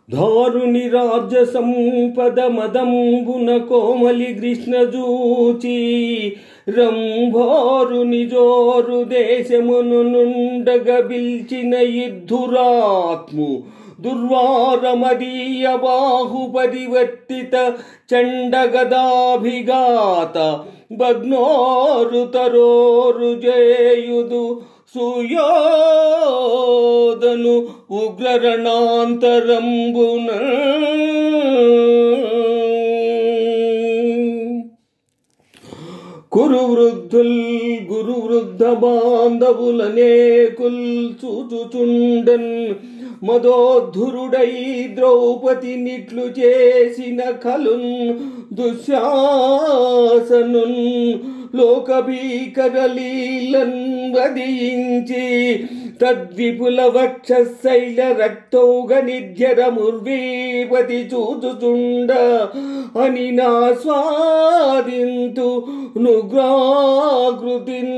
దారుని రాజ్య సంపద మదంబున కోమలి కృష్ణ జూచి రంభారుని జోరు దేశమును నుండగ బిల్చిన యుద్ధురాత్ము దుర్వారమదీయ బాహుపరివర్తిత చండగదాభిఘాత భగ్నోరు తరోరు జేయుదు సుయోధను ఉగ్రరణాంతరంబున కురువృద్ధుల్ గురువృద్ధ బాంధవులనేకుల్ చూచుచుండన్ మదోద్ధురుడై ద్రౌపది నిట్లు చేసిన కలున్ దుశ్శాసనున్ లోకభీకరలీలన్ వదించి తద్విపుల వక్షశైల రక్తౌగ నిర్జరముర్వీపతి చూచుచుండ అని నాస్వాదింతు నుగ్రాకృతిన్.